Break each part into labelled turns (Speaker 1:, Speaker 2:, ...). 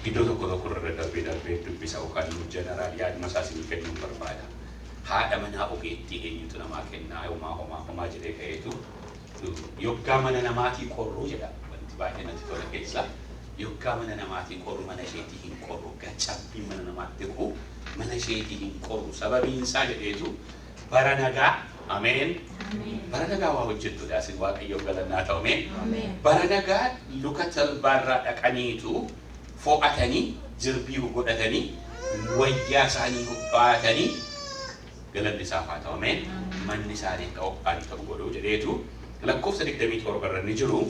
Speaker 1: iddoo tokko irra darbee dubbisa yookaan jeneraal yaaduma isaa isin kennuun barbaada. Haadha manaa ogeettii eenyutu namaa kennaa homaa jedhee ka'eetu yoggaa mana namaatii qorruu jedha wanti baay'ee natti tola keessaa. Yoggaa mana namaatii qorru mana isheetii hin qorru gacabbii mana namaatti quu mana isheetii hin qorru sababiin isaa jedheetu bara nagaa ameen. Bara nagaa waa hojjettudha isin waaqayyoo galannaa ta'u ameen. Bara nagaa luka talbaarraa dhaqaniitu fo'atanii jirbii godhatanii wayyaa isaanii baatanii galanni isaaf haa ta'u ameen. Manni isaanii qophaan ta'u godhuu jedheetu lakkoofsa 27 irra ni jiru.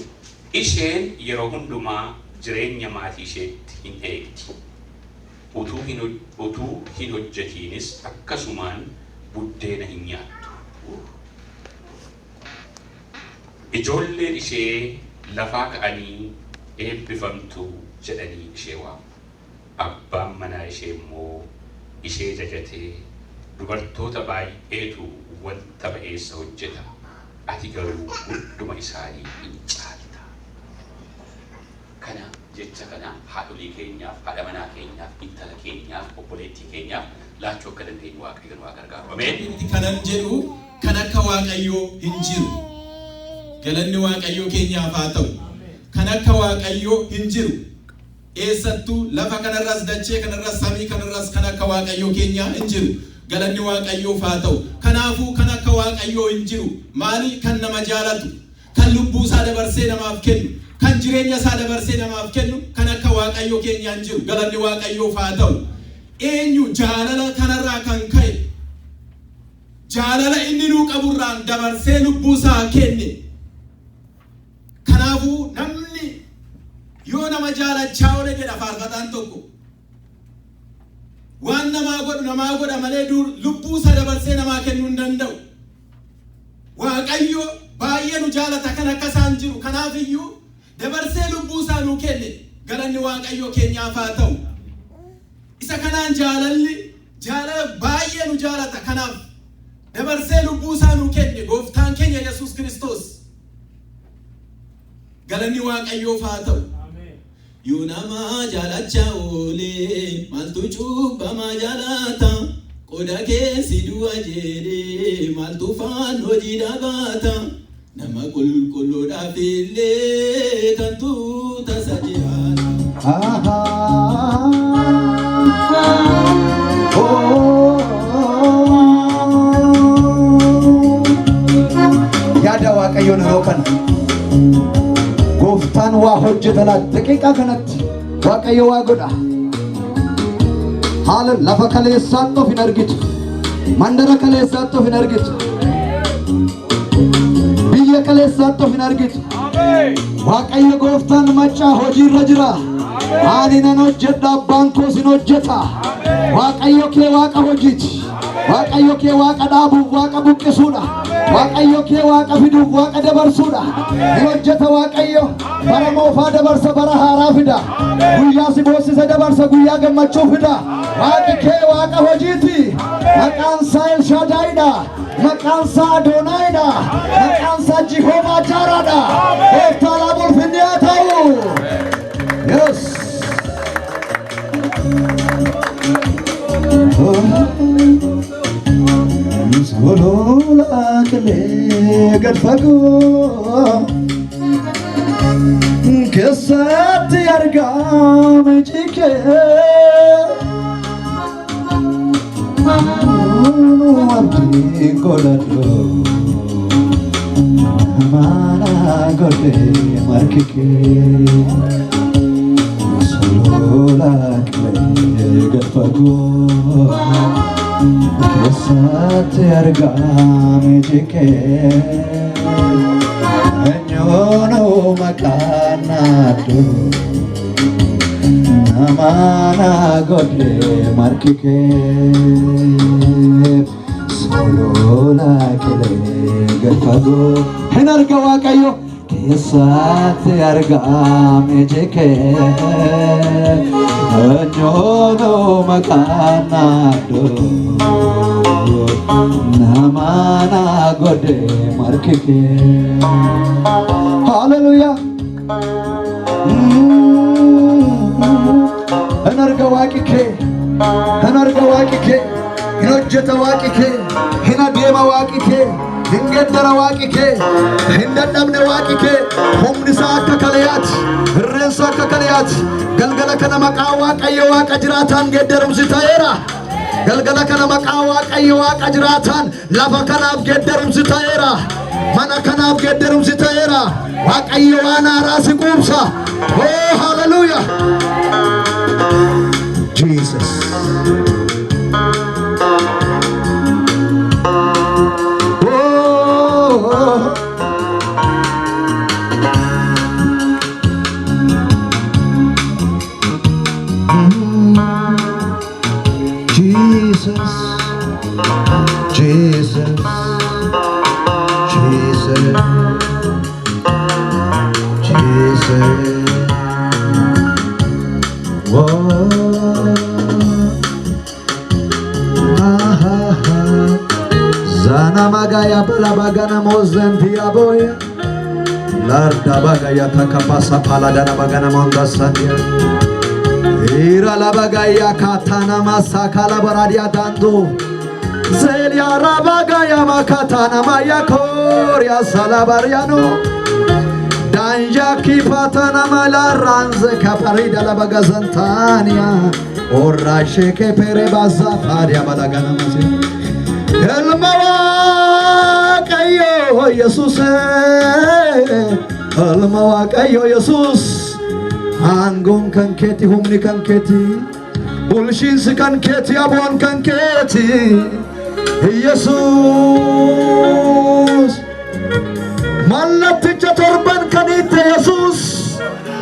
Speaker 1: Isheen yeroo hundumaa jireenya maatii isheetti hin eegdi. Utuu hin hojjetiinis akkasumaan buddeena hin nyaattu. Ijoolleen ishee lafaa ka'anii eebbifamtu jedhanii ishee waamu. Abbaan manaa ishee immoo ishee jajatee dubartoota baay'eetu wanta ba'eessa hojjeta. Ati garuu hunduma isaanii hin caalta. Kana jecha kana haadholii keenyaaf, haadha manaa keenyaaf, intala keenyaaf, obboleettii keenyaaf laachuu akka dandeenyu waaqayyoon waa gargaaru. Ameen.
Speaker 2: Kanan jedhu kan akka waaqayyoo hin jiru. Galanni waaqayyoo keenyaaf haa ta'u. Kan akka waaqayyoo hin jiru. Eessattuu lafa kanarras dachee kanarras samii kanarras kan akka waaqayyoo keenyaa hin jiru. Galanni waaqayyoof haa ta'u. Kanaafuu kan akka waaqayyoo hin jiru. Maali kan nama jaalatu, kan lubbuu isaa dabarsee namaaf kennu, kan jireenya isaa dabarsee namaaf kennu kan akka waaqayyoo keenyaa hin jiru. Galanni waaqayyoof haa ta'u. Eenyu jaalala kanarraa kan ka'e jaalala inni nuu qaburraan dabarsee lubbuu isaa kenne. Kanaafuu namni yoo nama jaalachaa oole jedha faarfataan tokko waan namaa godha malee lubbuu isaa dabarsee namaa kennuu hin danda'u. Waaqayyo baay'ee nu jaalata kan akka isaan jiru. Kanaaf iyyuu dabarsee lubbuu isaa nuu kenne. Galanni waaqayyoo keenyaaf haa ta'u. Isa kanaan jaalala baay'ee nu jaalata. Kanaaf dabarsee lubbuu isaa nuu kenne gooftaan keenya Yesuus Kiristoos. Galanni waaqayyoof haa ta'u. Yoo nama jaalachaa oole maaltu cubbama jaalata. Qoda keessi du'a jedhee maaltu faan hojii dhaabata. Nama qulqulluudhaaf illee kan tuutasa jiraata.
Speaker 3: Yaada waaqayyoon yeroo kana gooftaan waa hojjetana daqiiqaa kanatti waaqayyo waa godha. Haala lafa kaleessaatti of hin argitu, mandara kaleessaatti of hin argitu, biyya kaleessaatti of hin argitu. Waaqayyo gooftaan maccaa hojiirra jira. Ani nan hojjedha, abbaan koos hin hojjeta. Waaqayyo kee waaqa hojiiti. Waaqayyo kee waaqa dhaabuuf, waaqa buqqisuudha. Waaqayyo kee waaqa fiduuf, waaqa dabarsuudha. Ni hojjeta waaqayyo. Bara moofaa dabarsa, bara haaraa fida. Guyyaa si boossise dabarsa, guyyaa gammachuu fida. Waaqi kee waaqa hojiiti. Maqaan isaa Elshaadaayidha. Maqaan isaa Adoonaayidha. Maqaan isaa Jihoovaa Jaaraadha. Gooftaan ulfinni haa ta'u. Yes. Solola kale gadfago kesati argam chike abdi kolado mana gode markike solola kale gadfago kesati argam chike enyono makanado namana godle markike solola kele gadfago henarga waaqayyo kesati argam chike enyono makanado namana gode markike. Hallelujah. arga waaqi kee kan arga waaqi kee hin hojjeta waaqi kee hin adeema waaqi kee hin geddara waaqi kee hin dadhabne waaqi kee humni isaa akka kaleyaati irreensa akka kaleyaati galgala kana maqaa waaqayyo waaqa jiraataan geeddarumsi ta'eera galgala kana maqaa waaqayyo waaqa jiraataan lafa kanaaf geeddarumsi ta'eera mana kanaaf geeddarumsi ta'eera waaqayyo waan haaraa si quubsa oh hallelujah Jesus Zana magaya bala bagana mozantia boya larda bagaya takapasa paladana bagana mondasandia ira la bagaya katana masakala baradia dando zelia rabagaya makatana maya koria salabariano danja kipatana mala ranze kaparida la bagazantania ora sheke pere baza faria balagana masi Almawakayo Jesus Almawakayo Jesus Angong kanketi humni kanketi Bulshins kanketi abon kanketi Jesus Malaticha torban kanite Jesus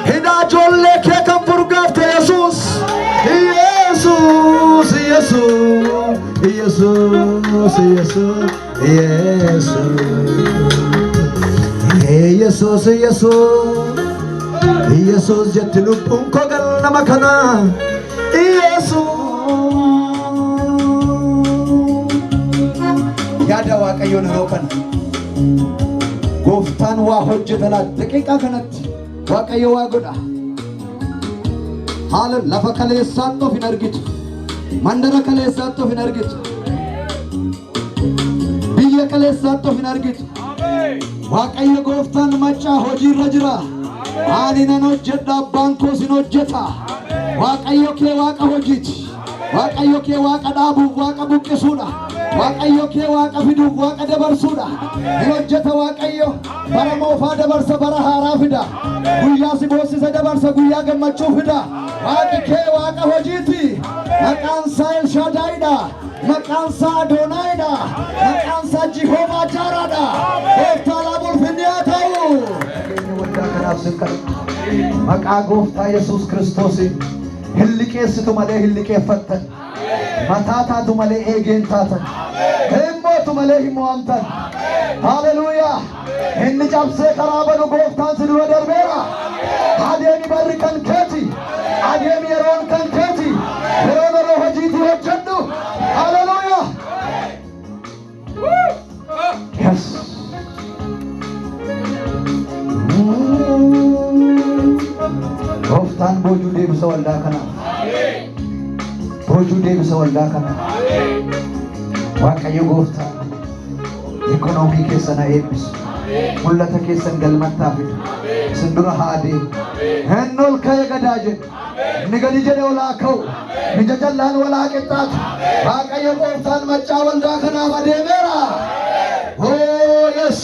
Speaker 3: Hida jolle ke kan purgafte Jesus Jesus Jesus Jesus Jesus Jesus Jesus Jesus jatlu punko gal namakana Jesus yada waaqayyoon rokan gooftaan waa hojjetala daqiiqa kanatti waaqayyo waa godha haala lafa kaleessaatti of hin argitu mandara kaleessaatti of hin argitu biyya kaleessaatti of hin argitu waaqayyo gooftaan machaa hojiirra jira ani nan hojjedha abbaan koo sin hojjeta waaqayyo kee waaqa hojiiti waaqayyo kee waaqa dhaabuuf waaqa buqqisuudha waaqayyo kee waaqa fiduuf waaqa dabarsuudha hin hojjeta waaqayyo bara moofaa dabarsa bara haaraa fida guyyaa si boossisa dabarsa guyyaa gammachuu fida waaqi kee waaqa hojiiti maqaan isaa Elshaadaayidha maqaan isaa Adoonaayidha maqaan isaa Jihoovaa Jaaraadha gooftaa laaf ulfinni haa ta'u waggaa kanaaf sinkadha maqaa gooftaa Yesuus Kiristoosiin hin liqeessitu malee hin liqeeffattan mataa taatu malee eegeen taatan hin mootu malee hin mo'amtan haleluuyaa inni cabsee karaa banu gooftaan si dura darbeera adeemi barri kan keeti adeemi yeroon kan keeti yeroon yeroo hojiitii hojjedhu haleluuyaa yes gooftaan boojuu deebisa waldaa kanaaf boojuu deebisa waldaa kanaaf waaqayyo gooftaan ekonomii keessan haa eebbisu mul'ata keessan galmattaa fidu isin dura haa adeemu inni ol ka'ee gadaa jedhu inni gadi jedhe ol haa ka'u inni jajallaan wal haa qixxaatu waaqayyo gooftaan machaa waldaa kanaaf adeemeera oh yes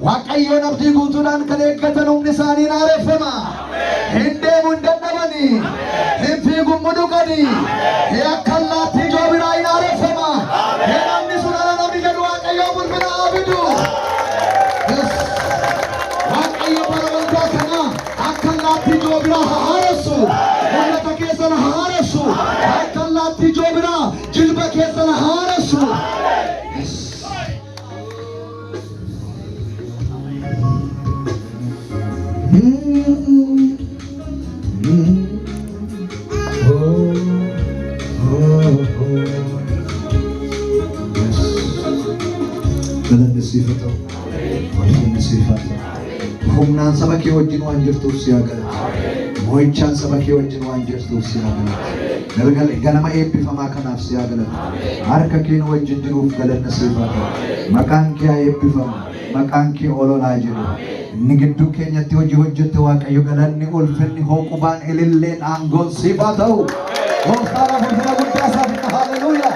Speaker 3: waaqayyoon abdii guutuudhaan kan eeggatan humni isaanii hin haareffama hin deemu hin dadhabani hin fiigu hin muduqani akka allaattii ijoo biraa hin haareffama namni sun ala namni jedhu waaqayyoo bulfina haa fidu waaqayyo bara waldaa kana akka allaattii ijoo biraa haa haaressu mul'ata keessan haa haaressu akka allaattii ijoo biraa jilba keessan haa haaressu galanni siifatamu ulfinni siifatamu humnaan saba kee wajjin waan jirtuuf si haa galatu Mo'ichaan saba kee wajjin waan jirtuuf si haa galatu. Ganama eebbifamaa kanaaf si haa galatu. Harka kee nu wajjin jiruuf galanna siif haa ta'u. Maqaan kee haa eebbifamu. Maqaan kee ololaa jedhu. Inni gidduu keenyatti hojii hojjette Waaqayyo galanni ulfinni hooqubaan ililleen aangoon siif haa ta'u. Gooftaadhaaf ulfina guddaa isaaf kenna. Haalleluuyaa.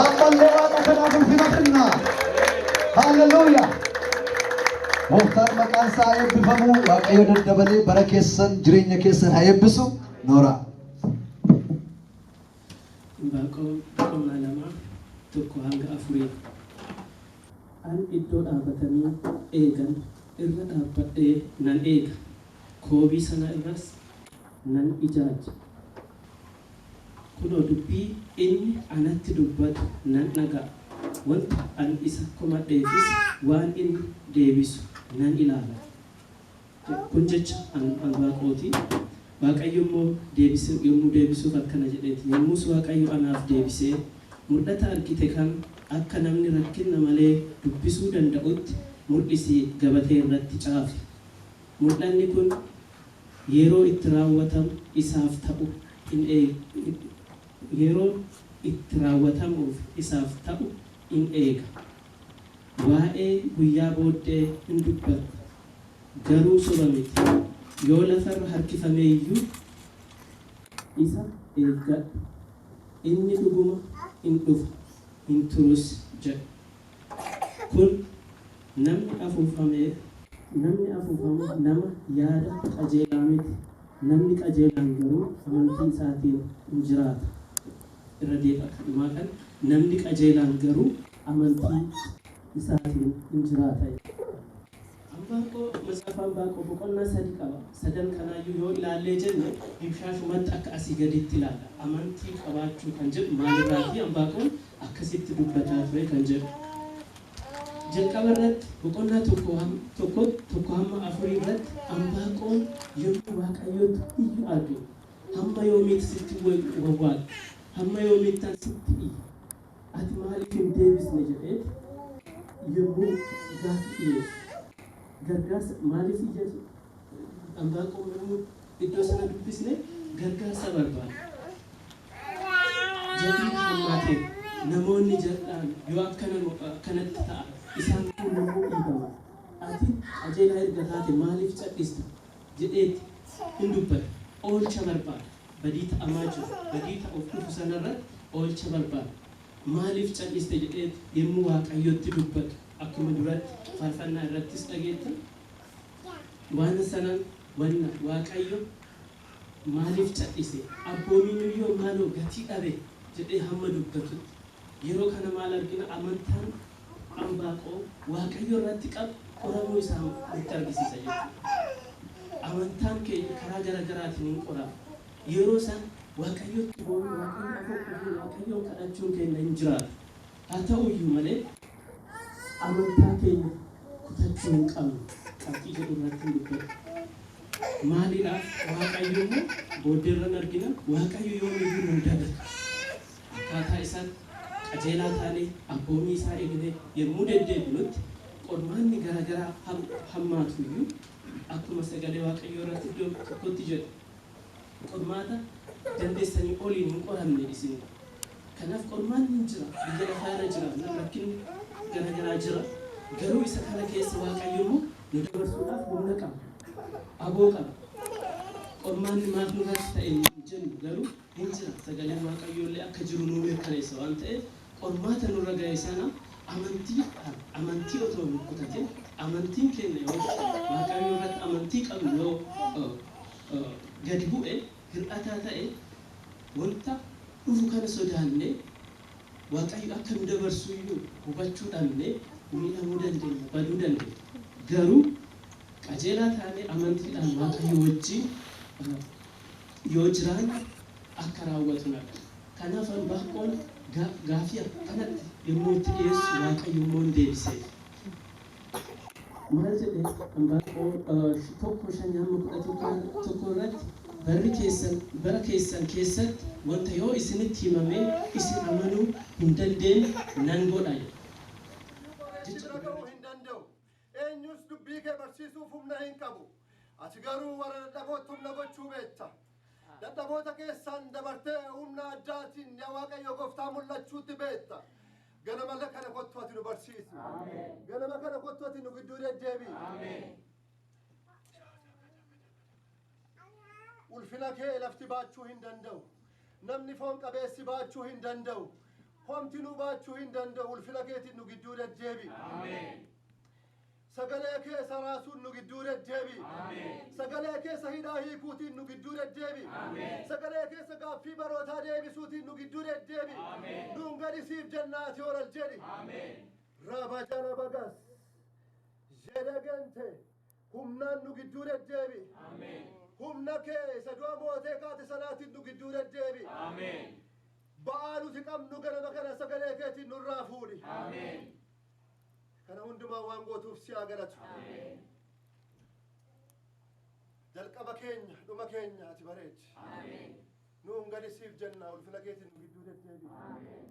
Speaker 3: Ammallee Waaqa kanaaf ulfina kenna. Haalleluuyaa. Gooftaan maqaan isaa haa eebbifamu. Waaqayyo daddabalee bara keessan jireenya keessan haa eebbisu. Noora.
Speaker 4: Boqonnaa lama tokko hanga afurii. An iddoo dhaabbatanii eegan irra dhaabbadhee nan eega. Koobii sana irras nan ijaaja. Kunoo dubbii inni anatti dubbatu nan dhaga'a. Wanta an isa komadheefis waan inni deebisu nan ilaala. Kun jecha Anbaaqooti. Waaqayyo immoo yommuu deebisuuf akkana jedheeti. Yommus Waaqayyo anaaf deebisee mul'ata argite kan akka namni rakkina malee dubbisuu danda'utti mul'isi gabatee irratti caafi. Mul'anni kun yeroo itti raawwatamu isaaf ta'u yeroo itti raawwatamuuf isaaf ta'u in eega. Waa'ee guyyaa booddee hin dubbatu. Garuu soba miti. Yoo lafarra harkifame iyyuu isa eeggadhu. Inni dhuguma hin dhufu. Hin turus jedhu. Kun namni afuufamu nama yaada qajeelaa miti. Namni qajeelaan garuu amantii isaatiin hin jiraata. Irra deebi'a kadhumaa kan namni qajeelaan garuu amantii isaatiin hin jiraata. Masaafaan Anbaaqoo boqonnaa 3 qaba. Sadan kanaayyuu yoo ilaallee jenne ibshaashumatti akka asii gaditti ilaala. Amantii qabaachuu kan jedhu maalirraati Anbaaqoon akkasitti dubbataa ture kan jedhu. Jalqaba irratti boqonnaa tokko hamma 4 irratti Anbaaqoon yommuu Waaqayyootu iyyuu arge hamma yoomiitti sitti wawwaala hamma yoomiitti sitti iyya ati maaliif hin deebisne jedhee yommuu gaaffii dhiyeessu. Gargaarsa maaliif ijaaje Anbaaqoon yommuu iddoo sana dubbisne gargaarsa barbaada. Jabbii hammaatee namoonni jal'aan yoo akkanatti ta'a isaan kun yommuu dhiibama. Ati qajeelaa erga taate maaliif cadhista jedheeti hin dubbate. Oolcha barbaada. Badii ta'amaa jiru. Badii ta'uuf dhufu sanarratti oolcha barbaada. Maaliif cadhiste jedheeti yommuu Waaqayyotti dubbatu. Akkuma duratti faarfannaa irrattis dhageettan waan sanan wanna Waaqayyo maaliif cadhise abboomiin yoo maaloo gatii dhabe jedhee hamma dubbatu yeroo kana maal argina amantaan Anbaaqoo Waaqayyo irratti qabu qoramuu isaa nutti argisiisa jechuudha. Amantaan keenya karaa garaagaraatiin hin qoramu. Yeroo san Waaqayyotti Waaqayyoon kadhachuun keenya hin jiraatu. Haa ta'u iyyuu malee amantaa keenya kutachuu hin qabnu. Qabxii jedhu irratti dubbatu. Maaliidhaaf Waaqayyo immoo booddeerran argina Waaqayyo yoomiyyuu nu dagata. Akkaataa isaatti qajeelaa taanee abboomii isaa eegnee yommuu deddeebinutti qormaanni garaagaraa hammaatu iyyuu akkuma sagalee Waaqayyoo irratti iddoo tokkotti jedhu qormaata dandeessanii oliin hin qoramne isin. Kanaaf qormaanni hin jira. Biyya lafaa irra jira. Rakkinni garaagaraa jira. Garuu isa kana keessa Waaqayyo immoo nu dabarsuudhaaf humna qaba. Aboo qaba. Qormaanni maaf nurratti ta'e jennu garuu hin jira. Sagaleen Waaqayyoollee akka jiru nuu mirkaneessa waan ta'eef qormaata nurra ga'e sana amantii otoo hin kutatin amantiin keenya yoo Waaqayyo irratti amantii qabnu yoo gadi bu'e hir'ataa ta'e wanta dhufu kana sodaannee Waaqayyo akka nu dabarsu iyyuu hubachuu dhabnee miidhamuu dandeenya, baduu dandeenya. Garuu qajeelaa taanee amantiidhaan Waaqayyo wajjin yoo jiraanne akka raawwatu naga. Kanaaf Anbaaqoon gaaffii akkanatti yommuu itti dhiyeessu Waaqayyo immoo hin deebisee. Maal jedhee Anbaaqoon 1:5-11 irratti bara keessan keessatti wanta yoo isinitti himamee isin amanuu hin dandeenye nan godha.
Speaker 5: Eenyus dubbii kee barsiisuuf humna hin qabu. ati garuu warra dadhabootti humna gochuu beekta. Dadhaboota keessaan dabartee humna addaatiin yaa Waaqayyo Gooftaa mul'achuutti beekta. Ganama kana kottu ati nu barsiisi. Ganama kana kottu ati nu gidduu deddeebi'i. Ulfina kee lafti baachuu hin danda'u. Namni foon qabeessi baachuu hin danda'u. Homti nu baachuu hin danda'u. Ulfina keetiin nu gidduu deddeebi'i. Sagalee keessa raasuun nu gidduu deddeebi'i. Sagalee keessa hidhaa hiikuutiin nu gidduu deddeebi'i. Sagalee keessa gaaffii barootaa deebisuutiin nu gidduu deddeebi'i. Nuun gadisiif jannaati oolal jedhi. Raabajana bagas jedhagante humnaan nu gidduu deddeebi'i. Humna kee isa du'a mootee kaate sanaatiin nu gidduu deddeebi'i. Ba'aa nuti qabnu ganama kana sagalee keetiin nurraa fuudhi. Kana hundumaa waan gootuuf si haa galatu. Jalqaba keenya dhuma keenya ati bareechi. Nuun gadisiif jennaa ulfina keetiin nu gidduu deddeebi'i.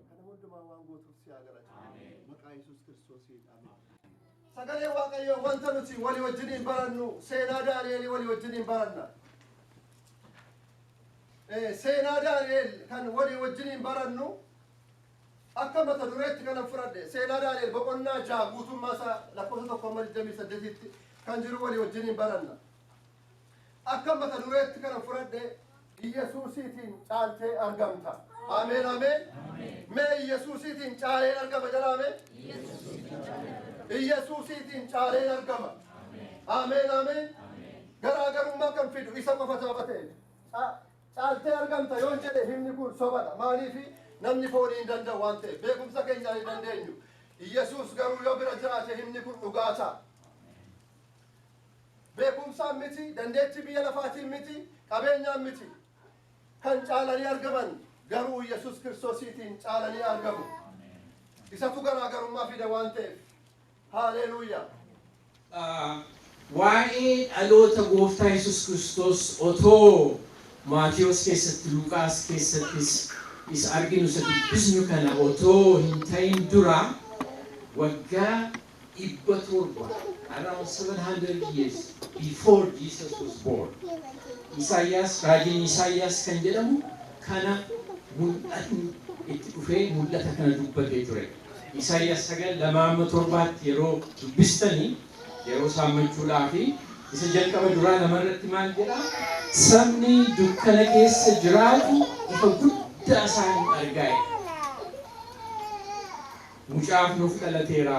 Speaker 5: Kana hundumaa waan gootuuf si haa galatu. Maqaa Yesuus Kiristoosiin amiin. Sagalee Waaqayyoo wanta nuti walii wajjiniin barannu seenaa Daani'eel walii wajjiniin baranna. Seenaa Daani'eel kan walii wajjiniin barannu akka mata dureetti kanan fudhadhe. Seenaa Daani'eel boqonnaa 6 guutummaa isaa lakkoofsa 1:28tti kan jiru walii wajjiniin baranna. Akka mata dureetti kanan fudhadhe Yesuusiitiin caaltee argamta. Ameen ameen. Mee Yesuusiitiin caaleen argama jedhame. Yesuusiitiin caaleen argama. Ameen ameen. Garaagarummaa kan fidu isa qofa taphatee. Caaltee argamta yoon jedhe himni kun sobadha. Maaliif namni foonii hin danda'u waan ta'eef beekumsa keenya hin dandeenyu. Yesuus garuu yoo bira jiraate himni kun dhugaa ta'a. Beekumsaan miti, dandeettii biyya lafaatiin miti, qabeenyaan miti. Kan caalanii argaman garuu Yesuus Kiristoosiitiin caalanii argamu. Isatu garaagarummaa fide waan ta'eef. Haleluuyaa.
Speaker 6: Waa'ee dhaloota Gooftaa Yesuus Kiristoos otoo Maatiyos keessatti Luqaas keessattis isa arginu isa dubbisnu kana otoo hin ta'in dura waggaa 700 around 700 years before Jesus was born. Raajiin Isaayyaas kan jedhamu kana mul'atni itti dhufee mul'ata kana dubbatee ture. Isaayyaas 9:7 yeroo dubbistanii yeroo saammachuudhaa fi isa jalqaba duraa namarratti maal jedha? Sabni dukkana keessa jiraatu ifa guddaa isaa hin argaa'e. Mucaaf nuuf dhalateera,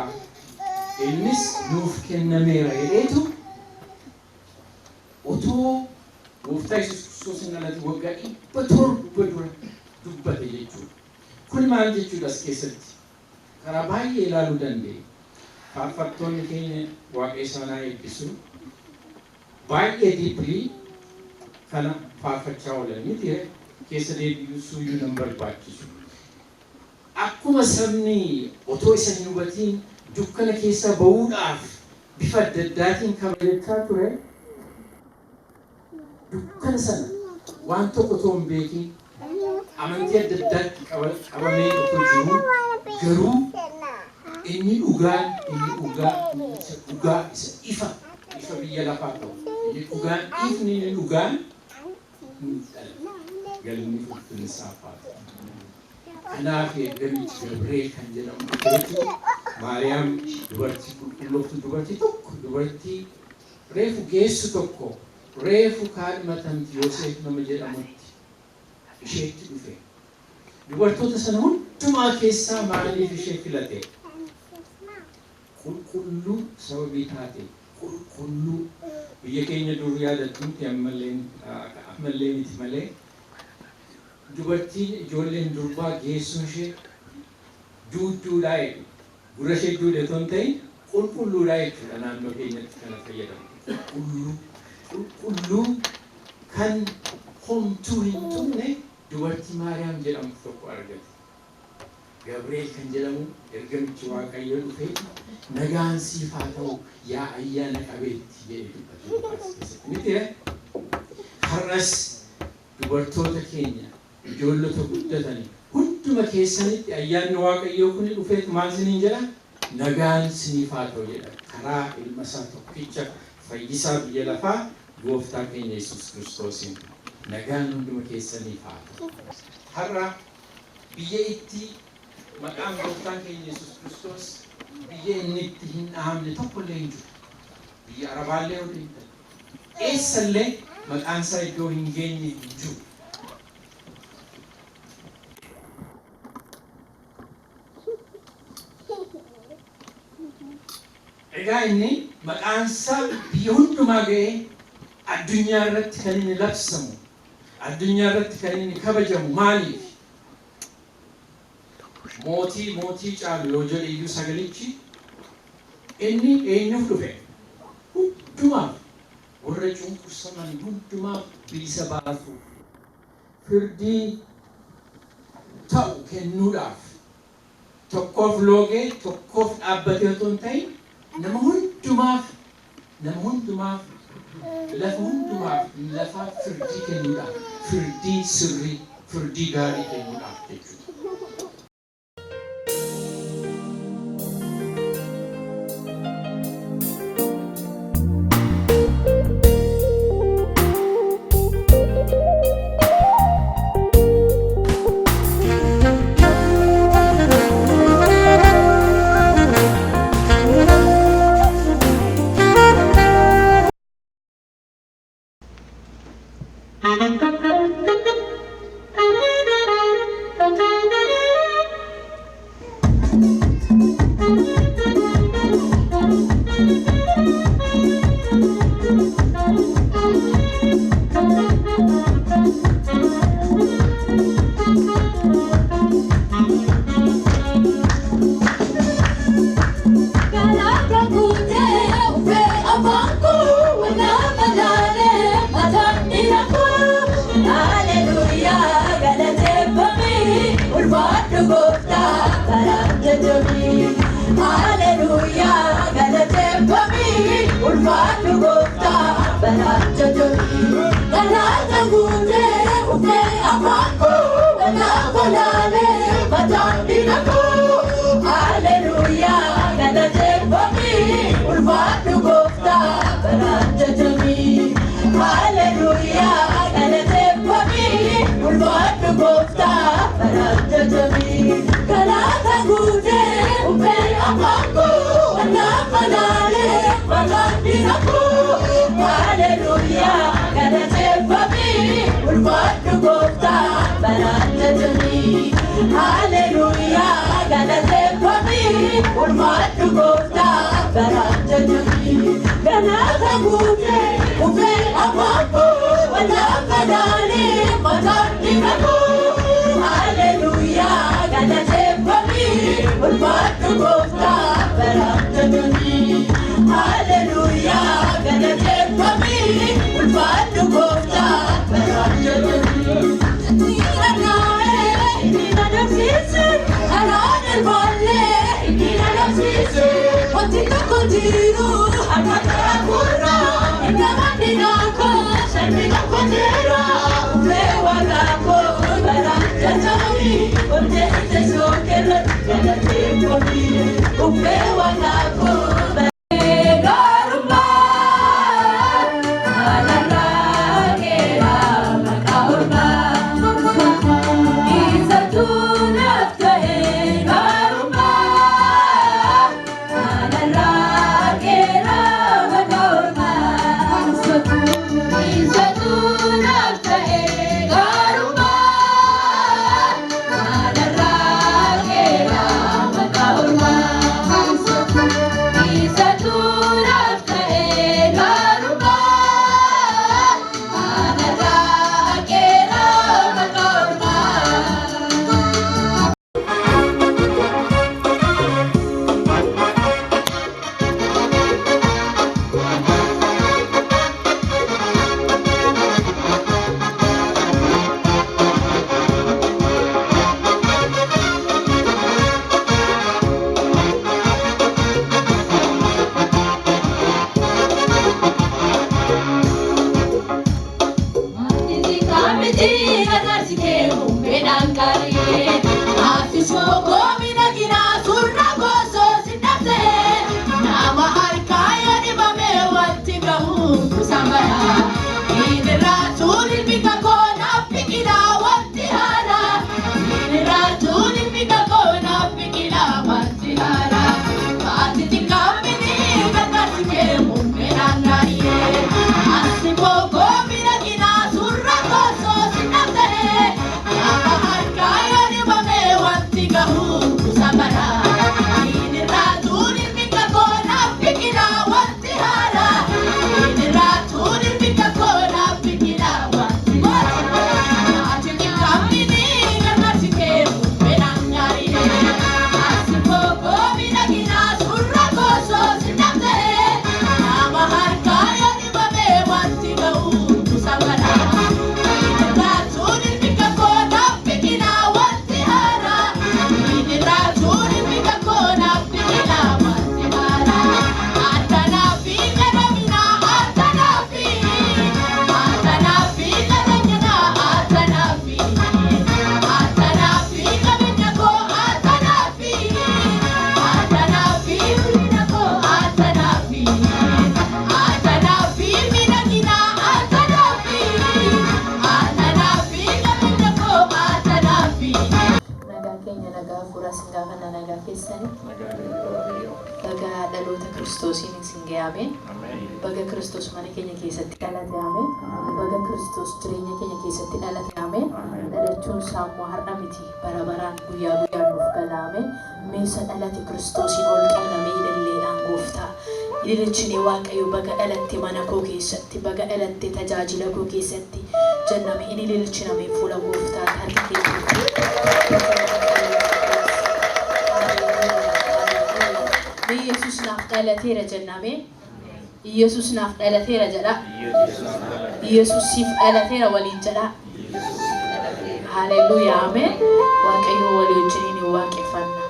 Speaker 6: innis nuuf kennameera jedheetu otoo Gooftaa Yesuus Kiristoos hin dhalate waggaa 700 dura dubbate jechuudha. Kun maal jechuudha as keessatti? Karaa baay'ee ilaaluu dandeenya. Faarfattoonni keenya Waaqayyo haa eebbisu. Baay'ee diippilii kana faarfachaa oolan miti keessa deebi'uu nan barbaachisu. Akkuma sabni otoo isa hin hubatiin dukkana keessaa ba'uudhaaf bifa adda addaatiin kabajachaa ture, dukkana sana waan tokko otoo hin beekin amantii adda addaatti qabamee otoo jiru garuu inni dhugaa isa ifa biyya lafaa ta'u. Inni dhugaan galmi furtuun saafaati. Kanaaf eeggamichi Gabreel kan jedhamu Maariyaam dubartii qulqullooftu dubartii reefu geessu tokko reefu kaadhimatamti Yoosef nama jedhamutti isheetti dhufe. Dubartoota sana hundumaa keessaa maaliif ishee filate? Qulqulluu sababii taate. Qulqulluu biyya keenya dur yaadattuutti ammallee miti malee dubartiin ijoolleen durbaa geessuun ishee duudduudhaa jedhu. Gurra ishee duudhe otoo hin ta'in qulqulluudhaa jechuudha naannoo keenyatti kana fayyadamu. Qulqulluu kan homtuu hin tuqne dubartii Maariyaam jedhamtu tokko argate. Gabreel kan jedhamu ergamichi Waaqayyo dhufee nagaan siif haa ta'u yaa ayyaana qabeetti jedhe dubbate. Miti har'as dubartoota keenya ijoollota guddatanii hunduma keessanitti ayyaanni Waaqayyoo kun dhufeet maal isiniin jedha? Nagaan siniif haa ta'u jedha. Karaa ilma isaa tokkicha fayyisaa biyya lafaa gooftaa keenya Yesuus Kiristoosiin nagaan hunduma keessaniif haa ta'u. Har'a biyya itti maqaan gooftaan keenya Yesuus Kiristoos biyya inni itti hin dhahamne tokko illee hin jiru. Biyya Arabaallee yoo ta'e eessallee maqaan isaa iddoo hin geenye hin jiru. Egaa inni maqaan isaa biyya hundumaa ga'ee addunyaa irratti kan inni labsamu, addunyaa irratti kan inni kabajamu maaliif? Mootii caalu yoo jedhe iyyuu sagalichi inni eenyuuf dhufe? Hundumaaf warra cunqursaman hundumaaf bilisa baasu firdii ta'u kennuudhaaf tokkoof loogee tokkoof dhaabbatee otoo hin ta'in nama hundumaaf lafa firdii kennuudhaaf, firdii sirrii, firdii gaarii kennuudhaaf jechuudha.
Speaker 7: Isa Baga dhaloota Kiristoosiin isin ga'ame. Baga Kiristoos mana keenya keessatti dhalate ameen. Baga Kiristoos jireenya keenya keessatti dhalate ameen. Dhalachuun saammoo har'a miti bara baraan guyyaa guyyaan nuuf gala ameen. Meessa dhalate Kiristoosiin ol qabnamee ililleedhaan gooftaa. Ililchine Waaqayyo baga dhalatte mana koo keessatti, baga dhalatte tajaajila koo keessatti jenname inni ililchiname fuula gooftaa harki keessatti. Yesus naaf dhalateera jenname. Yesus naaf dhalateera jedha. Yesus siif dhalateera waliin jedha. Haleluuyaa ameen. Waaqayyo walii wajjiniin waaqeffanna.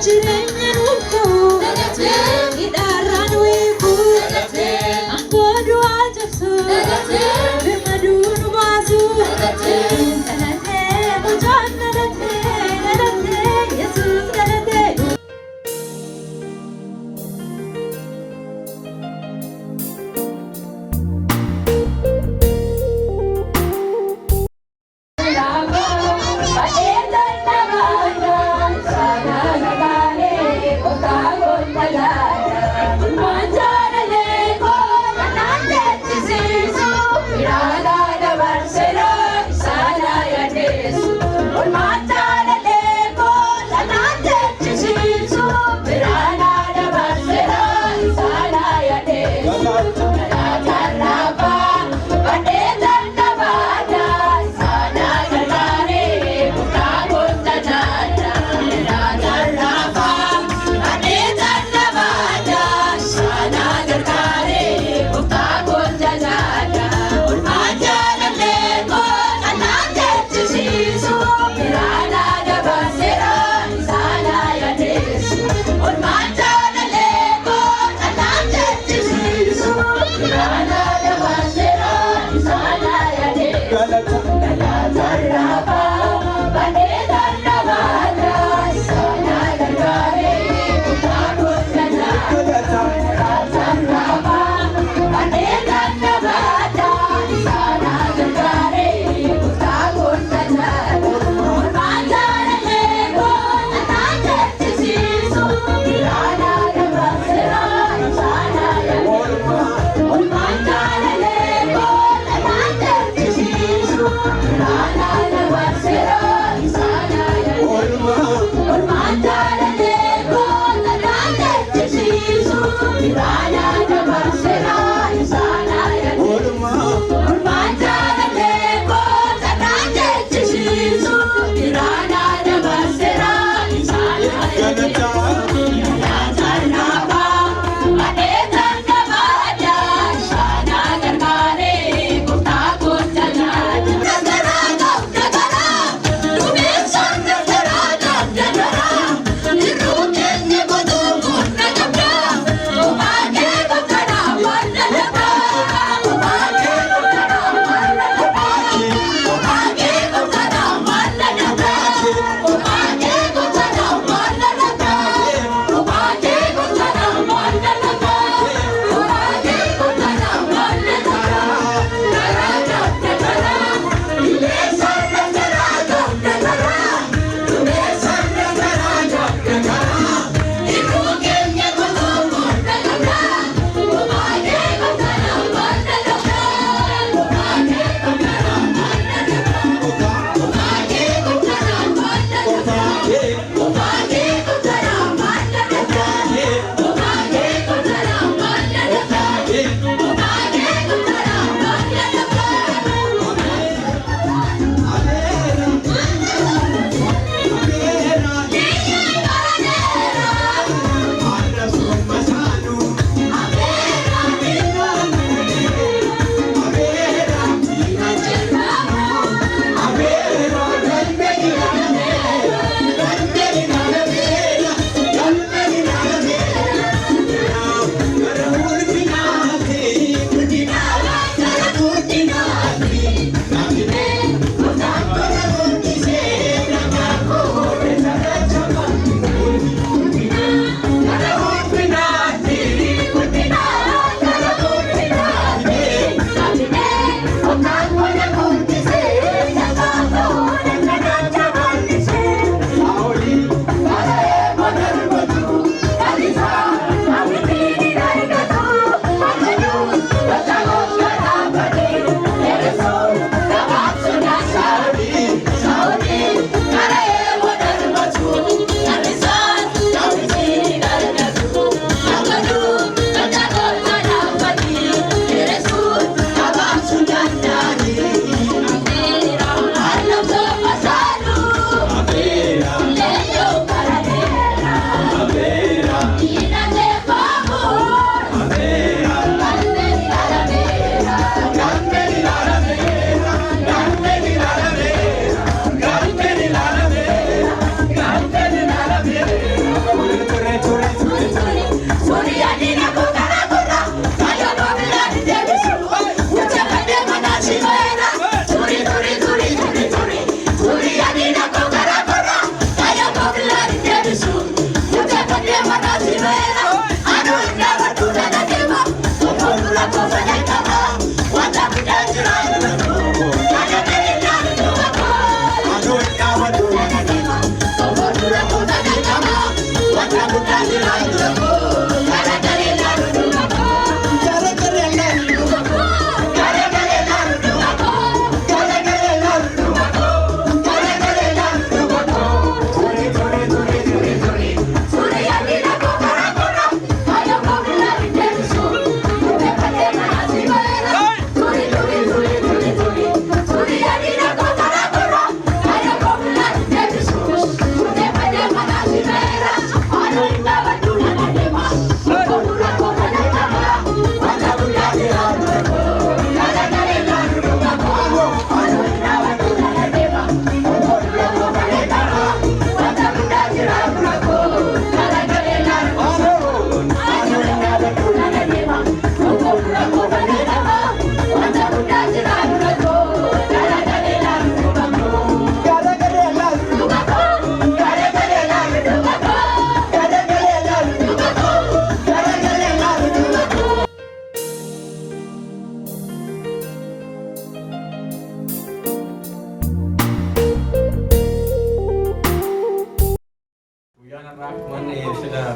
Speaker 8: Jirenya nuko, idarra nuiku, angkodu ajaksu.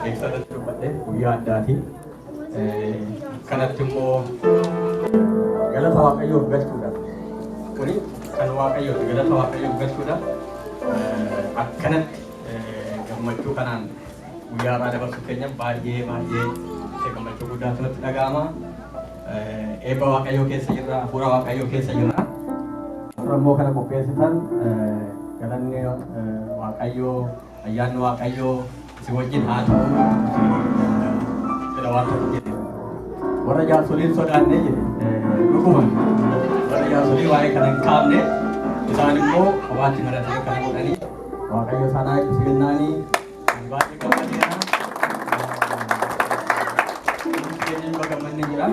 Speaker 8: beeksisatti dubbadhe guyyaa addaati. Kanatti immoo galata Waaqayyoof galchuudha. Kuni kan Waaqayyooti, galata Waaqayyoof galchuudha. Akkanatti gammachuu kanaan guyyaa irraa dabarsuu keenya baay'ee gammachuu guddaatu natti dhaga'ama. Eebba Waaqayyoo keessa jirra, hafuura Waaqayyoo keessa jirra. Immoo kana qopheessitan galanni Waaqayyoo, ayyaanni Waaqayyoo si wajjin haa ta'u jedha waan ta'u jedhe. Warra jaarsoliin sodaanne jedhe dhuguma warra jaarsolii waa'ee kana hin kaafne isaan immoo qabaatti maratanii kana godhanii Waaqayyo sanaa ibsu kennaanii baay'ee gammadeera. Keenya baga gammanne jira.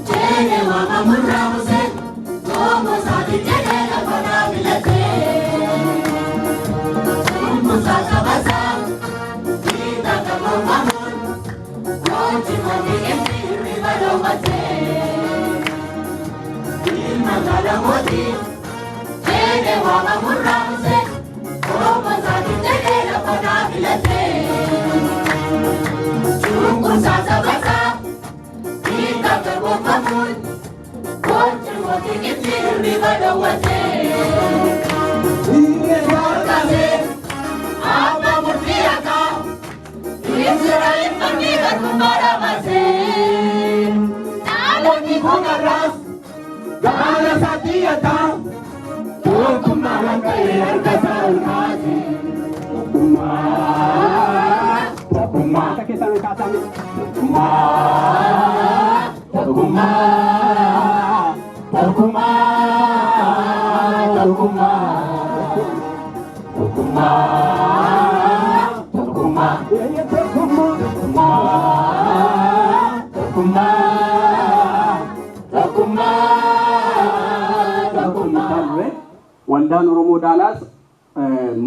Speaker 9: Jene wa mamura muse, como sabe Waldaan Oromoo Daalaas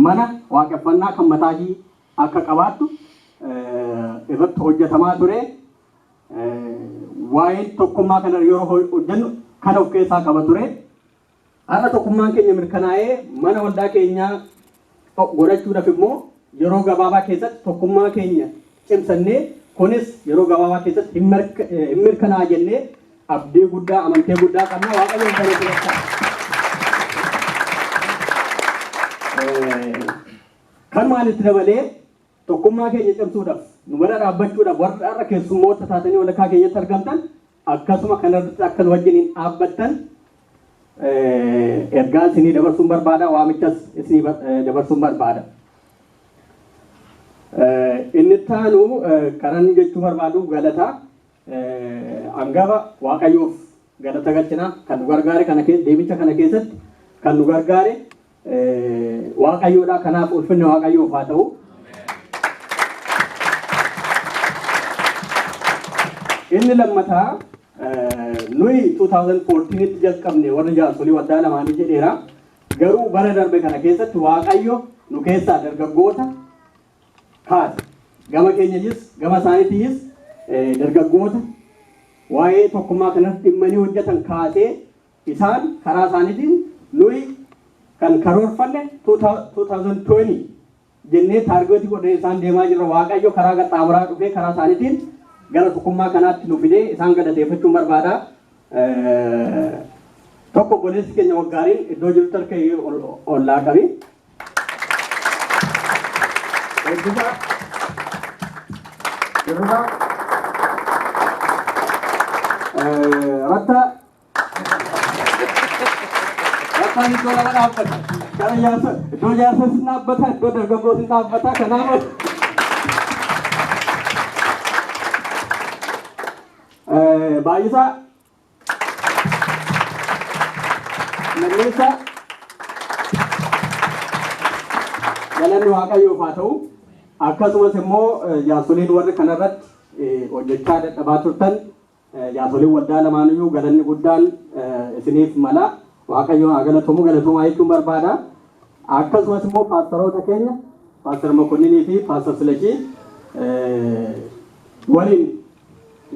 Speaker 9: mana waaqeffannaa kan mataashii akka qabaattu irratti hojjetamaa ture. Waa'een tokkummaa kana yeroo hojjennu kan of keessaa qaba ture. Har'a tokkummaan keenya mirkanaa'ee mana waldaa keenyaa godhachuudhaaf immoo yeroo gabaabaa keessatti tokkummaa keenya cimsannee kunis yeroo gabaabaa keessatti hin mirkanaa'a jennee abdii guddaa amantii guddaa qabna. Waaqayyoon galateeffadha. Kan maalitti dabalee tokkummaa keenya cimsuudhaaf nu bira dhaabbachuudhaaf warra har'a keessummoota taatanii walakkaa keenyatti argamtan akkasuma kanarratti akka nu wajjiniin dhaabbattan ergaa isinii dabarsuun barbaada. Waamichas isinii dabarsuun barbaada. Inni taanu karan jechuu barbaadu galata hangaba Waaqayyoof galata galchina. Kan nu gargaare kana deemicha kana keessatti kan nu gargaare Waaqayyoodha. Kanaaf ulfinni Waaqayyoof haa ta'u. Inni lammataa nuyi 2014tti jalqabne warri jaarsolii waldaa lamaanii jedheera. Garuu bara darbe kana keessatti Waaqayyo nu keessaa dargaggoota kaase. Gama keenyayis gama isaaniitiis dargaggoota waa'ee tokkummaa kanatti dhimmanii hojjetan kaasee isaan karaa isaaniitiin nuyi kan karoorfanne 2020 jennee taargeetii godhee isaan deemaa jirra. Waaqayyo karaa qaxxaamuraa dhufee karaa isaaniitiin gara tokkummaa kanaatti nu fidee isaan galateeffachuun barbaada. Tokko obboleessi keenya waggaariin iddoo jirutti harka ollaa qabi. Eebbisa jirudha. Ratta rattaan iddoo lama dhaabbata. Gara jaarsa iddoo jaarsa sin dhaabbata, iddoo dargaggoo sin dhaabbata. Kanaaf baay'isaa lammeessa galanni Waaqayyoof haa ta'u. Akkasumas immoo jaarsoliin warri kanarratti hojjechaa dadhabaa turtan jaarsoliin waldaa lamaaniyyuu galanni guddaan isiniif mala. Waaqayyo haa galatamu. Galatamaa jechuun barbaada. Akkasumas immoo paastaroota keenya paastar Mokonninii fi paastar Silashii waliin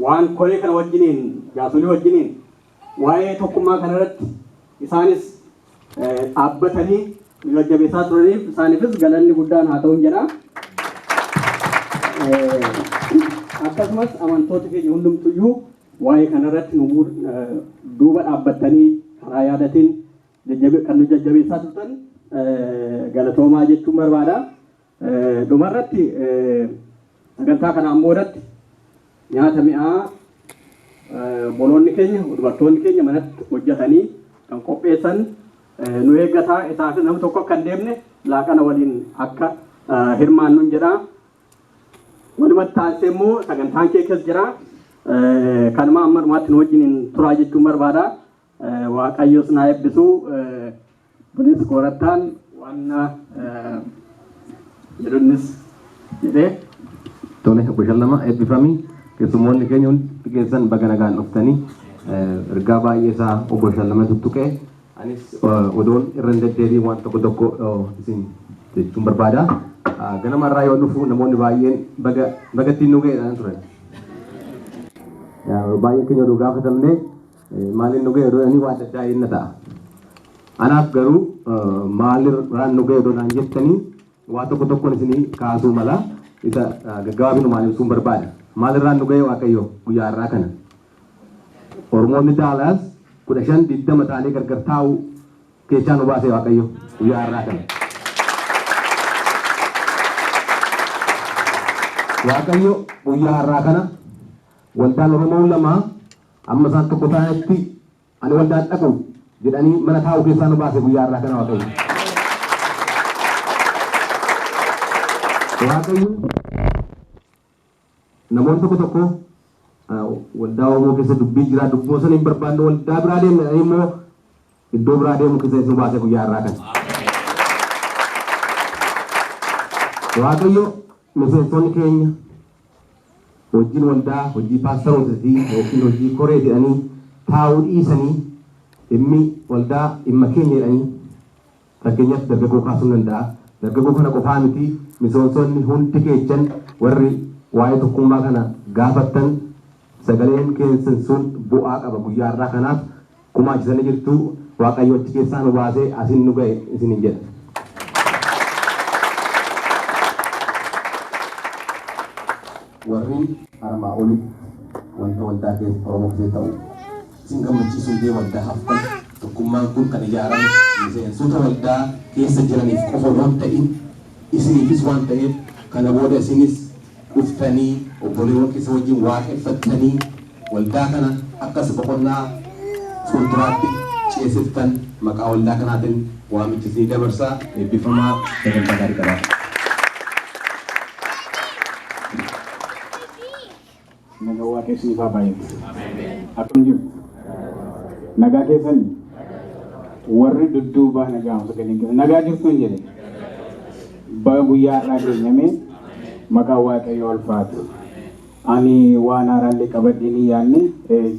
Speaker 9: waan koree kana wajjiniin jaasolii wajjiniin waa'ee tokkummaa kanarratti isaanis dhaabbatanii nu jajjabeessaa turaniif isaaniifis galanni guddaan haa ta'u jedha. Akkasumas amantoota keenya hundumtuyyuu waa'ee kanarratti nu duuba dhaabbattanii karaa yaadatiin kan nu jajjabeessaa turtan galatoomaa jechuun barbaada. Dhumarratti sagantaa kanaan boodatti nyaata mi'aa boloonni keenya dubartoonni keenya manatti hojjetanii kan qopheessan nu eeggataa. Isaaf namni tokko akka hin deemne laaqana waliin akka hirmaannu jedha. Walumatti taasisee immoo sagantaan kee keessa jira. Kanuma amma dhumaatti nu wajjin turaa jechuun barbaada. Waaqayyos naa eebbisu. Bunis koorattaan waan jedhunis jedhee.
Speaker 10: Tole boshallama eebbifamii. Keessummoonni keenya hundi keessan baga nagaan dhuftanii ergaa baay'ee isaa obbo Shallama tuttuqee anis odoon irra deddeebiin waan tokko tokko isin jechuun barbaada. Ganamarraa yoo dhufu namoonni baay'een bagattiin nu ga'eedhaan turan. Baay'een keenya oduu gaafatamne maaliin nu ga'e odoonanii waan adda addaa ta'a. Anaaf garuu maalirraan nu ga'e odoonaan jettanii waa tokko tokkoon isinii kaasuu mala isa gaggabaabinumaan ibsuun barbaada. Maalirraan nu ga'e Waaqayyo guyyaa irraa kana. Oromoonni Daalaas 15-20 ta'anii gargar taa'u keessaa nu baase Waaqayyo guyyaa irraa kana. Waaqayyo guyyaa irraa kana waldaan Oromoo lama amma isaan tokko ta'anitti ani waldaan dhaqu jedhanii mana taa'u keessaa nu baase guyyaa irraa kana Waaqayyo. Waaqayyo namoonni tokko tokko waldaa Oromoo keessa dubbii jira dubboo sana hin barbaanne waldaa biraa deemne immoo iddoo biraa deemu keessa isin baase guyyaa irraa kana. Waaqayyo miseensonni keenya hojiin waldaa hojii paastarootatii yookiin hojii koree jedhanii taa'uu dhiisanii dhimmi waldaa dhimma keenya jedhanii fakkeenyaaf dargaggoo kaasuu danda'a. Dargaggoo kana qofaa miti miseensonni hundi keessan warri waa'ee tokkummaa kana gaafattan sagaleen keessan sun bu'aa qaba guyyaa irraa kanaaf gumaachisanii jirtu Waaqayyo achi keessaa nu baasee asin nu ga'e isinin jedha. Warri armaa olitti wanta waldaa keessa Oromoo keessa ta'u isin gammachiisuu illee waldaa haftan tokkummaan kun kan ijaarame miseensota waldaa keessa jiraniif qofa waan ta'in isiniifis waan ta'eef kana booda isinis dhuftanii obboleewwan keessa wajjin waaqeffattanii waldaa kana akkas boqonnaa fuulduraatti ceesiftan maqaa waldaa kanaatiin waamicha isinii dabarsaa eebbifamaa sagantaa gaarii qabaata.
Speaker 11: Nagaa waaqessi ifaa baay'eetu. Akkam jiru? Nagaa keessanii warri dudduubaa nagaa sagaleen keessa nagaa jirtuun jedhe baga guyyaa irraa keenyame maqaa Waaqayyoo ulfaatu. Ani waan haaraallee qabadhee ni yaadne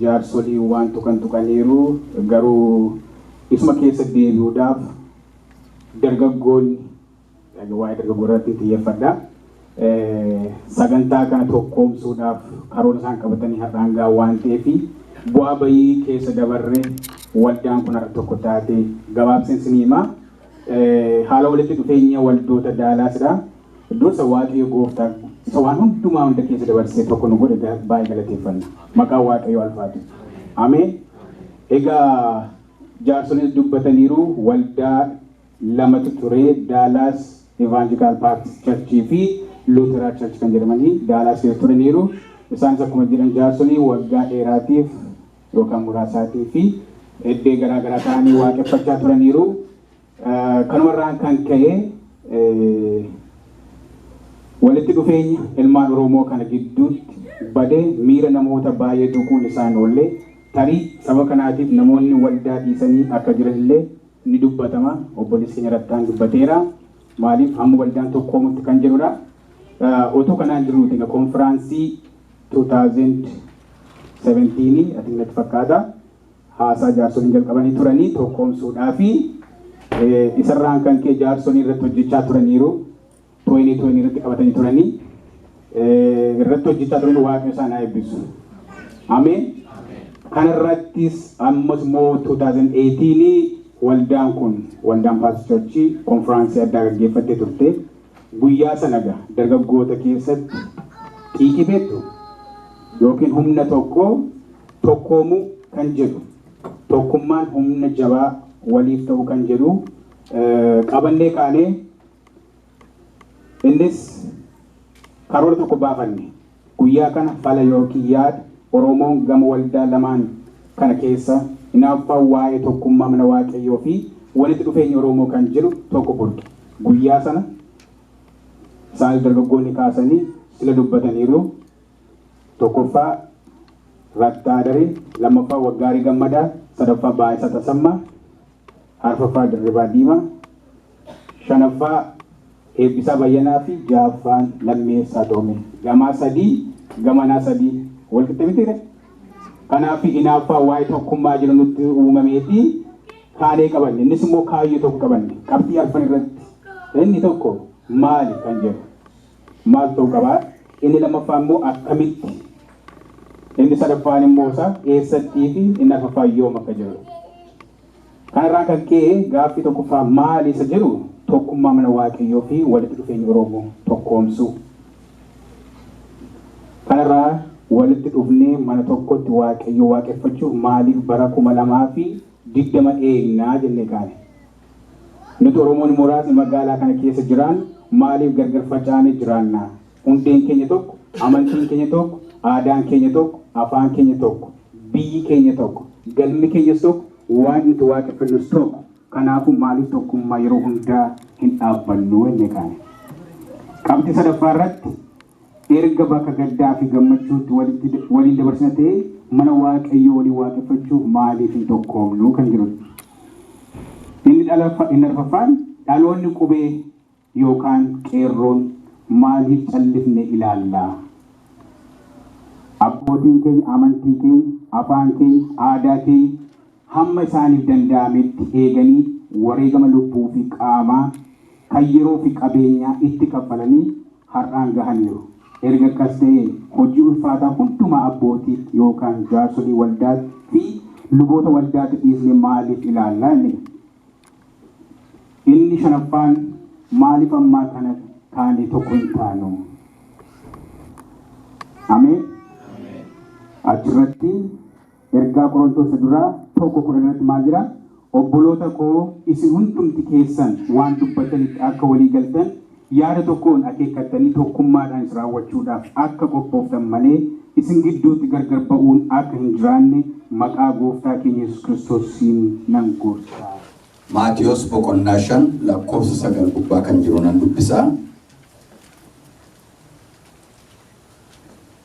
Speaker 11: jaarsolii waan tuqaniiru garuu isuma keessa deebi'uudhaaf dargaggoonni waa'ee dargaggoo irratti xiyyeeffadha. Sagantaa kana tokkoomsuudhaaf karoora isaan qabatanii har'aan gahaa waan ta'eef bu'aa bayii keessa dabarree waldaan kun har'a tokko taate gabaabseen siniimaa haala walitti dhufeenya waldoota Daalaasidha. Iddoo isa Waaqayyo gooftaa isa waan hundumaa hunda keessa dabarsee tokko nu godhe baay'ee galateeffanna. Maqaan Waaqayyoo ulfaatu. Ameen. Egaa jaarsoliin dubbataniiru waldaa lamatu ture Daalaas Evangelical Baptist Church fi Lutheran Church kan jedhamanii Daalaas keessa turaniiru. Isaanis akkuma jedhan jaarsolii waggaa dheeraatiif yookaan muraasaatii fi eddee garaagaraa ta'anii waaqeffachaa turaniiru. Kanumarraan kan ka'e walitti dhufeenya ilmaan Oromoo kana gidduutti badee miira namoota baay'ee tuquun isaan oollee tarii saba kanaatiif namoonni waldaa dhiisanii akka jiranillee ni dubbatama. Obboleessi keenya Rattaan dubbateera. Maaliif hamma waldaan tokkoomutti kan jedhudha. Otoo kanaan jiruuti konfiraansii 2017 ati natti fakkaata haasaa jaarsoliin jalqabanii turanii tokkoomsuudhaa fi isarraan kan kee jaarsoliin irratti hojjechaa turaniiru. 2020 irratti qabatanii turanii irratti hojjechaa turanii Waaqayyo isaan haa eebbisu. Ameen. Kanarrattis ammas immoo 2018 waldaan kun waldaan Baptist Church konfiraansii addaa gaggeeffattee turte. Guyyaa sanaga dargaggoota keessatti xiiqii beektu yookiin humna tokkoomu kan jedhu tokkummaan humna jabaa waliif ta'u kan jedhu qabannee kaanee innis karoora tokko baafanne guyyaa kana fala yookiin yaada Oromoon gama waldaa lamaan kana keessa hinaaffaa waa'ee tokkummaa mana Waaqayyoo fi walitti dhufeenya Oromoo kan jedhu tokko furte. Guyyaa sana isaan dargaggoonni kaasanii sila dubbataniiru. Tokkoffaa Rattaa Daree, lammaffaa Waggaarii Gammadaa, sadaffaa Baay'isaa Tasammaa, arfaffaa Dirribaa Diimaa, shanaffaa Eebbisaa Bayyanaa fi ja'affaan Lammeessaa Doomee. Gamaa sadii, gamanaa sadii walqixxe mitiire. Kanaaf hinaaffaa waa'ee tokkummaa jiru nutti uumameeti. kaanee qabanne innis immoo kaayyoo tokko qabanne qabxii arfan irratti inni tokko maali kan jedhu maal ta'uu qabaa inni lammaffaan immoo akkamitti inni sadaffaan immoo isaa eessattii fi inni arfaffaan yoom akka jiru kanarraa kan ka'e gaaffii tokkoffaa maali isa jedhu tokkummaa mana waaqayyoo fi walitti dhufeenya Oromoo tokkoomsuu kanarraa walitti dhufnee mana tokkotti waaqayyoo waaqeffachuuf maaliif bara 2020 eegnaa jennee kaane nuti Oromoon muraasni magaalaa kana keessa jiran maaliif gargar facaanee jiraannaa hundeen keenya tokko amantiin keenya tokko aadaan keenya tokko afaan keenya tokko biyyi keenya tokko galmi keenya tokko waan nuti waaqeffannus tokko kanaafuu maaliif tokkummaa yeroo hundaa hin dhaabbannu jennee kaane qabxii sadaffaa irratti erga bakka gaddaa fi gammachuutti waliin dabarsina ta'e mana waaqayyoo waliin waaqeffachuuf maaliif hin tokkoomnu kan jirudha. Inni arfaffaan dhaloonni qubee yookaan qeerroon maaliif callifne ilaallaa? Abbootiin keenya amantii keenya afaan keenya aadaa keenya hamma isaaniif danda'ametti eeganii wareegama lubbuu fi qaamaa kan yeroo fi qabeenyaa itti kaffalanii har'aan gahaniiru. Erga akkas ta'e hojii ulfaataa hundumaa abbootii yookaan jaarsolii waldaa fi luboota waldaatti dhiisne maaliif ilaallaa inni? Inni shanaffaan maaliif ammaa kana taanee tokko hin taanu? Ameen. Achirratti ergaa Qorontoos duraa 1:10 maal jira? Obboloota koo isin hundumti keessan waan dubbatanitti akka walii galtan yaada tokkoon akeekkattanii tokkummaadhaan is raawwachuudhaaf akka qophooftan malee isin gidduutti gargar ba'uun akka hin jiraanne maqaa gooftaa keenya Yesuus Kiristoosiin nan gorsa.
Speaker 12: Maatiyos 5:9 gubbaa kan jiru nan dubbisaa.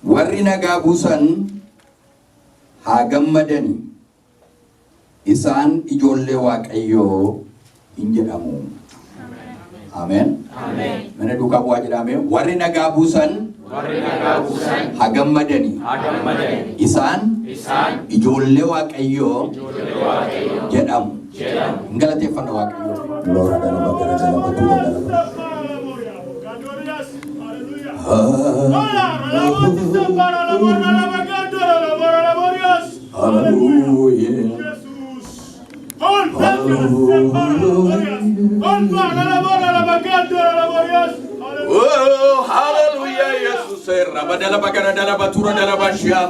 Speaker 12: Warri nagaa buusan haa gammadanii isaan ijoollee waaqayyoo hin jedhamu. Amen. Mana duukaa bu'aa jedhame warri nagaa buusan haa gammadanii isaan ijoollee waaqayyoo jedhamu. Galateeffannaa waaqayyoo. Loora galaba gara galaba tuura galaba.
Speaker 1: Oh, hallelujah, Jesus. Rabadala bagara dala batura dala bashia.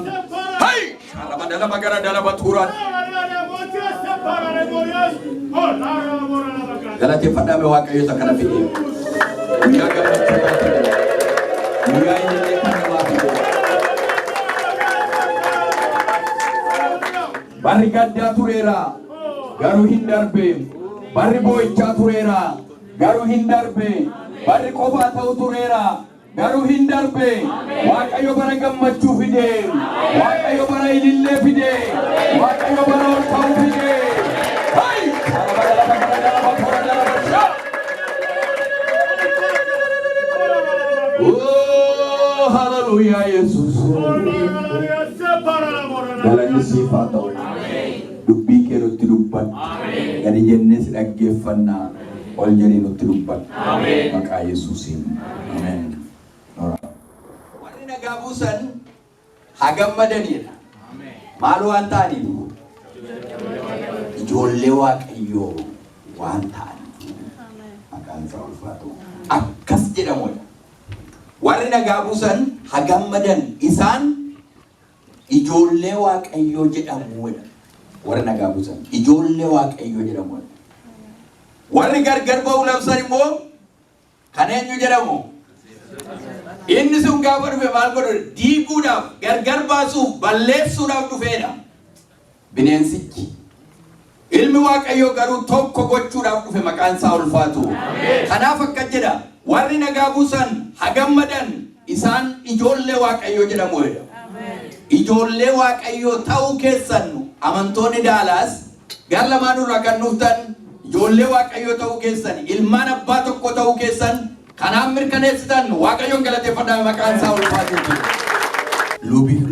Speaker 1: Hey, rabadala bagara dala batura.
Speaker 12: Galateeffannaa mee waaqayyo isa kana fide. Guyyaa gammachuu kana fide. Guyyaa inni kan namaa fide. Barri gaddaa tureera garuu hin darbe. Barri boo'ichaa tureera garuu hin darbe. Barri qofaa ta'u tureera garuu hin darbe. Waaqayyo bara gammachuu fide. Waaqayyo bara ilillee fide. Waaqayyo bara ol ka'uu fide. Oh, hallelujah, Jesus. Galanni siif haa ta'u. Dubbii kee nutti dubbadhu. Gadi jennee si dhaggeeffannaa. Ol jedhee nutti dubbadhu. Maqaa Yesuusiin. Ameen. Warri nagaa buusan haa gammadaniidha. Maal waan ta'aniif? Ijoollee waaqayyoo waan ta'aniif. Maqaan isaa ulfaatu. Akkas jedhamudha. Warri nagaa buusan haa gammadan isaan ijoollee waaqayyoo jedhamudha. Warri nagaa buusan ijoollee waaqayyoo jedhamudha. Warri gargar ba'uu labsan immoo kan eenyu jedhamu? Inni sun gaafa dhufe maal godhu? Diiguudhaaf, gargar baasuuf, balleessuudhaaf dhufeedha. Bineensichi. Ilmi waaqayyoo garuu tokko gochuudhaaf dhufe maqaan isaa ulfaatu. Kanaaf akka jedha warri nagaa buusan haa gammadan isaan ijoollee waaqayyoo jedhamu. Ijoollee waaqayyoo ta'uu keessan amantoonni Daalaas gar lamaanurraa kan dhuftan ijoollee waaqayyoo ta'uu keessan ilmaan abbaa tokko ta'uu keessan kanaaf mirkaneessitan waaqayyoon galateeffadhaa maqaan isaa ulfaatu.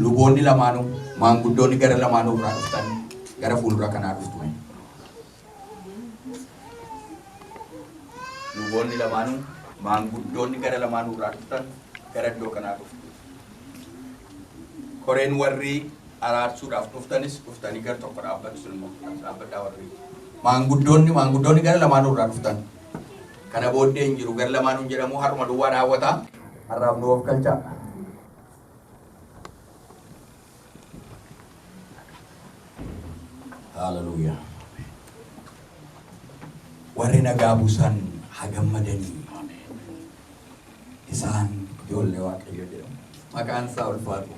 Speaker 12: Luboonni lamaanuu maanguddoonni gara lamaanuu irraa dhuftan gara fuuldura kanaa dhuftu. luboonni lamaanuu maanguddoonni gara lamaanuu irraa dhuftan gara iddoo kanaa dhuftu. Koreen warri araarsuudhaaf dhuftanis dhuftanii gara tokko dhaabbatu sun immoo dhaabbadhaa warri. Maanguddoonni gara lamaanuu irraa dhuftan. Kana booddee hin jiru gara lamaanuu jedhamu haruma duwwaa daawwataa har'aaf nu of galchaa. Hallelujah. Warri nagaa buusan haa gammadanii. Isaan ijoollee Waaqayyoo jedhamu. Maqaan isaa ulfaatu.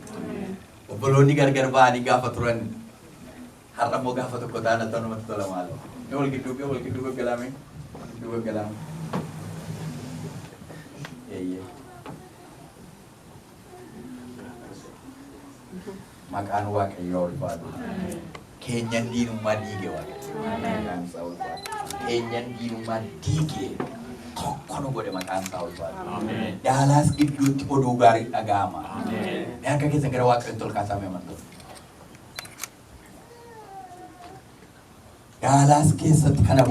Speaker 12: Obboloonni gargar ba'anii gaafa turan har'a immoo gaafa tokko ta'an ta'uu namatti tola maaloo. Wal gidduu gaggalaame. Maqaan Waaqayyoo ulfaatu. Keenyan diinummaa diige Waaqayyo. Keenyan diinummaa diige tokko nu godhe maqaan isaa ulfaatu. Daalaas gidduutti oduu gaarii dhaga'ama. Akka keessa gara Waaqayyoon tolkaasamee amantoota. Daalaas keessatti kana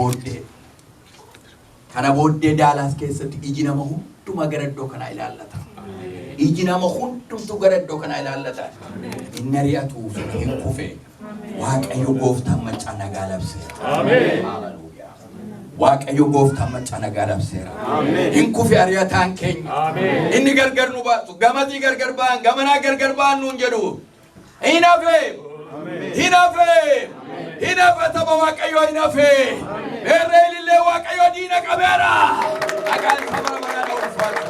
Speaker 12: booddee Daalaas keessatti iji nama hunduma gara iddoo kanaa ilaallata. Iji nama hundumtu gara iddoo kanaa ilaallata. Inni ari'atu hin kufe. Waaqayyo gooftaan machaa nagaa labseera. Waaqayyo gooftaan machaa nagaa labseera. Hin kufe ari'ataan keenya. Inni gargar nu baasu. Gamatii gargar ba'an, gamanaa gargar ba'an nuun jedhu. Hin hafe tapha Waaqayyo hin hafe. Meerree ilillee Waaqayyo diina qabeera. Maqaan isaa bara baraan ulfaatu.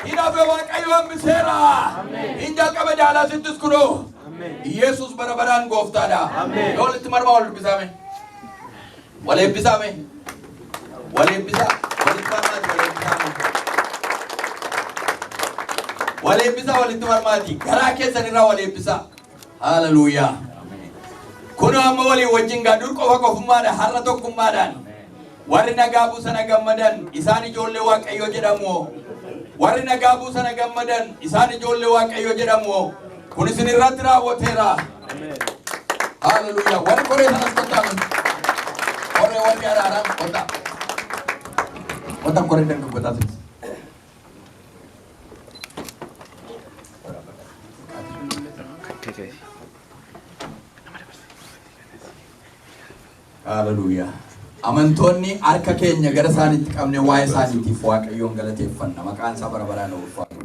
Speaker 12: Hin hafe Waaqayyo hambiseera. Hin jalqabe Daalaasittis kunoo. Yesus bara baraan gooftaadha. Yoo walitti marmaa wal dubbisame. Wal eebbisame. Walitti marmaati. Garaa keessan irraa wal eebbisa. Hallelujah. Kunoo amma walii wajjin dur qofa qofummaadhaan har'a tokkummaadhaan warri nagaa buusan gammadan isaan ijoollee Waaqayyoo jedhamu. Warri nagaa buusan gammadan isaan ijoollee Waaqayyoo jedhamu. Kun isin irratti raawwateera. Hallelujah. Warri koree sanas qotaan. Warri araaraan qotaa. Qotaan koree dangu qotaa. Hallelujah. Amantoonni harka keenya gara isaaniitti qabne waa'ee isaaniitiif Waaqayyoon galateeffanna. Maqaan isaa bara baraan ulfaatu.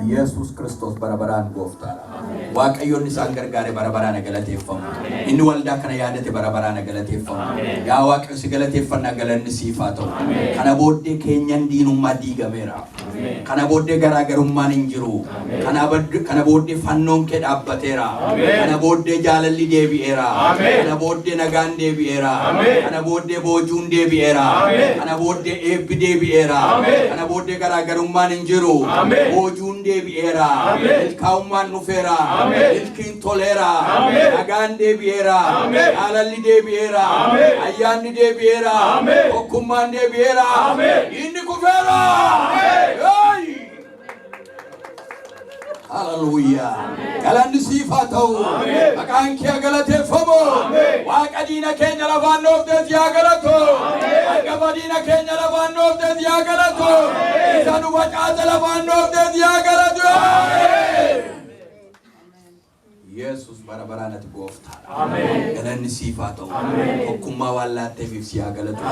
Speaker 12: Yesus Kristos bara baraan gooftaadha. Waaqayyoon isaan gargaare bara baraan galateeffamu. Inni waldaa kana yaadate bara baraan galateeffamu. Yaa Waaqayyo si galateeffannaa galanni siif haa ta'u. Kana booddee keenyan diinummaa diigameera. Kana booddee garaagarummaan hin jiru. Kana booddee fannoon kee dhaabbateera. Kana booddee jaalalli deebi'eera. Kana booddee nagaan deebi'eera. Kana booddee boojuun deebi'eera. Kana booddee eebbi deebi'eera. Kana booddee garaagarummaan hin jiru. Boojuun deebi'eera. Ilkaa'ummaan dhufeera. Ilkiin toleera. Nagaan deebi'eera. Jaalalli deebi'eera. Ayyaanni deebi'eera. Tokkummaan deebi'eera. Inni kufeera. Hallelujah. Galanni siif haa ta'u. Maqaan kee galateeffamu. Waaqa diina keenya lafaan dhooftees yaa galatu. Hangafa diina keenya lafaan dhooftees yaa galatu. Isa nu facaase lafaan dhooftees yaa galatu. Yesus bara baraan ati gooftaadha. Galanni siif haa ta'u. Tokkummaa waan laatteef si haa galatu.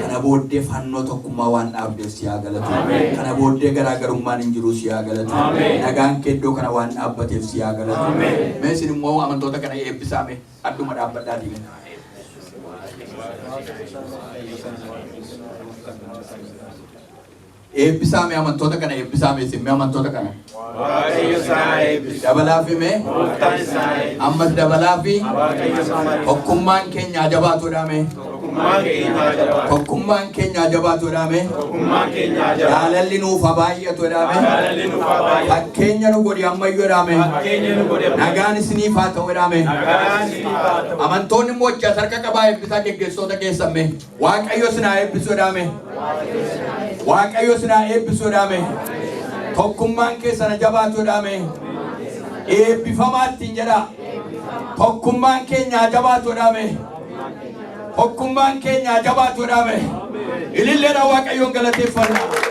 Speaker 12: Kana booddee fannoo tokkummaa waan dhaabdeef si haa galatu. Kana booddee garaagarummaan hin jiru si haa galatu. Nagaan kee iddoo kana waan dhaabbateef si haa galatu. Mee isin immoo amantoota kana eebbisaame adduma dhaabbadhaa diigan. Eebbisaame amantoota kana eebbisaame isin amantoota kana. Dabalaafi ammas dabalaafi tokkummaan keenya jabaatuudhaame. Tokkummaan keenya jabaatuudhaame. Jaalalli nuuf baay'atuudhaame. Fakkeenya nu godhi ammayyoodhaame. Nagaan isiniif haa ta'uudhaame. Amantoonni immoo hojjaa harka qabaa eebbisaa geggeessitoota keessamme. Waaqayyo sinaa eebbisuudhaame. Waaqayyo sinaa eebbisuudhaame. Tokkummaan keessana jabaatuudhaame. Eebbifamaattiin jedha. Tokkummaan keenya jabaatuudhaame. Tokkummaan keenya jabaatuudhaame. ililleedhaan waaqayyoon galateeffannaa.